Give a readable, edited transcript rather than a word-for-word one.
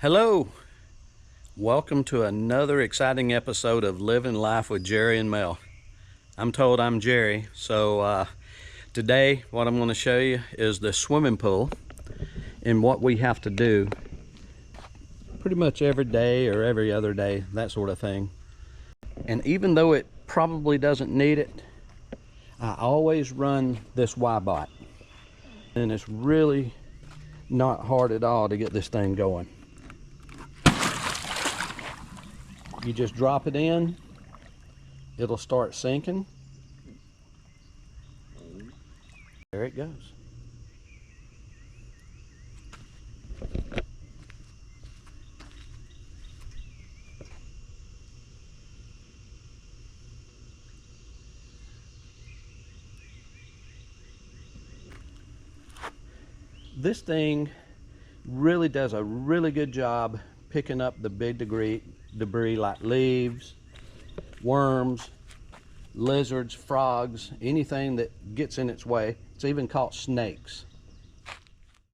Hello, welcome to another exciting episode of Living Life with Jerry and Mel. I'm told I'm Jerry, so today what I'm going to show you is the swimming pool and what we have to do pretty much every day or every other day, that sort of thing. And even though it probably doesn't need it, I always run this Wybot, and it's really not hard at all to get this thing going. You just drop it in, it'll start sinking. There it goes. This thing really does a really good job picking up the big debris like leaves, worms, lizards, frogs, anything that gets in its way. It's even caught snakes.